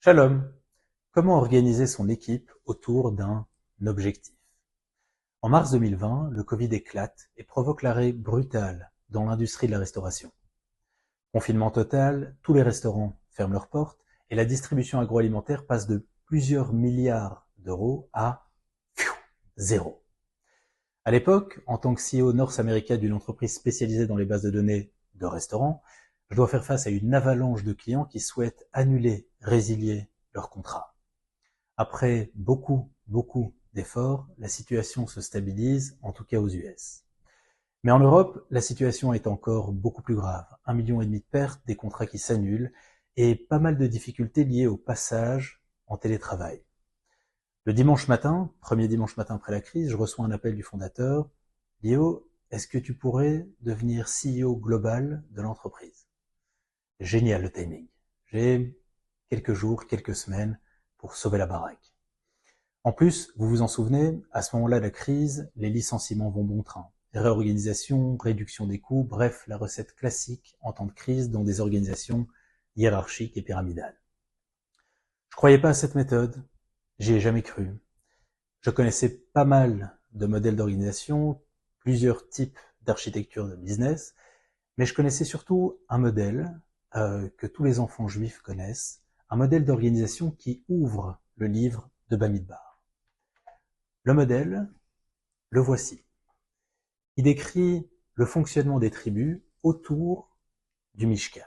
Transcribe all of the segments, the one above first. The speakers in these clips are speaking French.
Shalom. Comment organiser son équipe autour d'un objectif? En mars 2020, le Covid éclate et provoque l'arrêt brutal dans l'industrie de la restauration. Confinement total, tous les restaurants ferment leurs portes et la distribution agroalimentaire passe de plusieurs milliards d'euros à zéro. À l'époque, en tant que CEO nord-américain d'une entreprise spécialisée dans les bases de données de restaurants, je dois faire face à une avalanche de clients qui souhaitent annuler, résilier leur contrat. Après beaucoup d'efforts, la situation se stabilise, en tout cas aux US. Mais en Europe, la situation est encore beaucoup plus grave. 1,5 million de pertes, des contrats qui s'annulent et pas mal de difficultés liées au passage en télétravail. Le dimanche matin, premier dimanche matin après la crise, je reçois un appel du fondateur. Léo, est-ce que tu pourrais devenir CEO global de l'entreprise? Génial le timing. J'ai quelques jours, quelques semaines pour sauver la baraque. En plus, vous vous en souvenez, à ce moment-là de la crise, les licenciements vont bon train. Réorganisation, réduction des coûts, bref, la recette classique en temps de crise dans des organisations hiérarchiques et pyramidales. Je croyais pas à cette méthode, j'y ai jamais cru. Je connaissais pas mal de modèles d'organisation, plusieurs types d'architecture de business, mais je connaissais surtout un modèle que tous les enfants juifs connaissent, un modèle d'organisation qui ouvre le livre de Bamidbar. Le modèle, le voici. Il décrit le fonctionnement des tribus autour du Mishkan.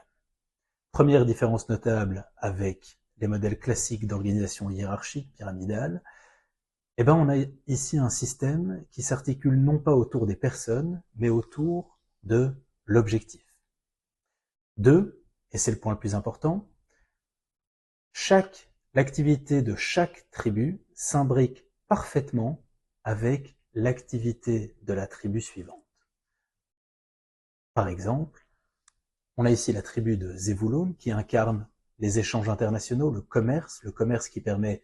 Première différence notable avec les modèles classiques d'organisation hiérarchique, pyramidale, on a ici un système qui s'articule non pas autour des personnes, mais autour de l'objectif. 2, et c'est le point le plus important, l'activité de chaque tribu s'imbrique parfaitement avec l'activité de la tribu suivante. Par exemple, on a ici la tribu de Zevulun qui incarne les échanges internationaux, le commerce qui permet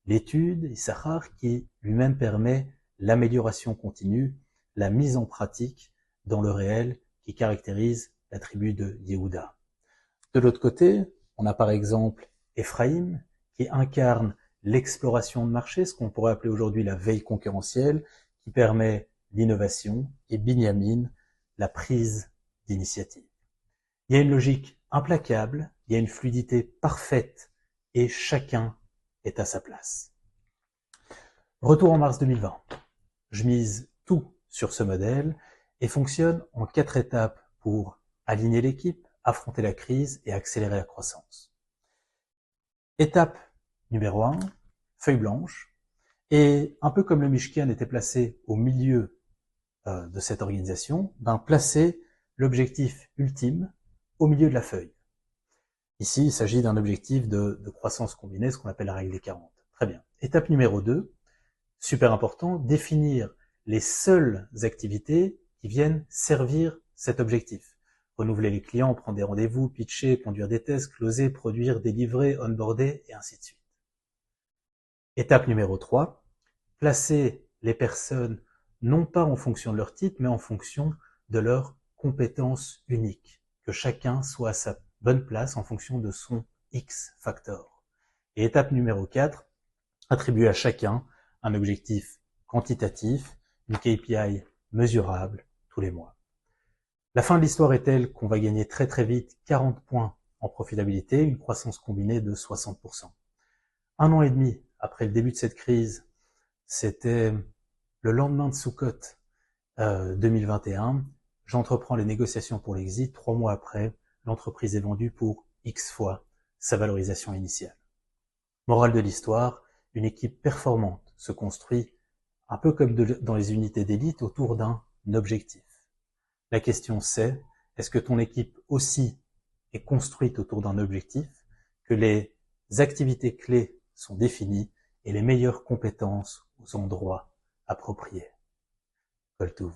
l'étude, Issachar qui lui-même permet l'amélioration continue, la mise en pratique dans le réel qui caractérise la tribu de Yehuda. De l'autre côté, on a par exemple Ephraïm qui incarne l'exploration de marché, ce qu'on pourrait appeler aujourd'hui la veille concurrentielle, qui permet l'innovation, et Binyamin, la prise d'initiative. Il y a une logique implacable, il y a une fluidité parfaite, et chacun est à sa place. Retour en mars 2020. Je mise tout sur ce modèle et fonctionne en 4 étapes pour aligner l'équipe, affronter la crise et accélérer la croissance. Étape numéro 1, feuille blanche. Et un peu comme le Mishkan était placé au milieu de cette organisation, placer l'objectif ultime au milieu de la feuille. Ici, il s'agit d'un objectif de croissance combinée, ce qu'on appelle la règle des 40. Très bien. Étape numéro 2, super important, définir les seules activités qui viennent servir cet objectif. Renouveler les clients, prendre des rendez-vous, pitcher, conduire des tests, closer, produire, délivrer, onboarder, et ainsi de suite. Étape numéro 3, placer les personnes non pas en fonction de leur titre, mais en fonction de leurs compétences uniques. Que chacun soit à sa bonne place en fonction de son X factor. Et étape numéro 4, attribuer à chacun un objectif quantitatif, une KPI mesurable tous les mois. La fin de l'histoire est telle qu'on va gagner très vite 40 points en profitabilité, une croissance combinée de 60%. 1 an et demi après le début de cette crise, c'était le lendemain de Sukkot 2021, j'entreprends les négociations pour l'exit. 3 mois après, l'entreprise est vendue pour X fois sa valorisation initiale. Morale de l'histoire, une équipe performante se construit un peu comme dans les unités d'élite autour d'un objectif. La question c'est, est-ce que ton équipe aussi est construite autour d'un objectif, que les activités clés sont définies et les meilleures compétences aux endroits appropriés. Kol Tuv.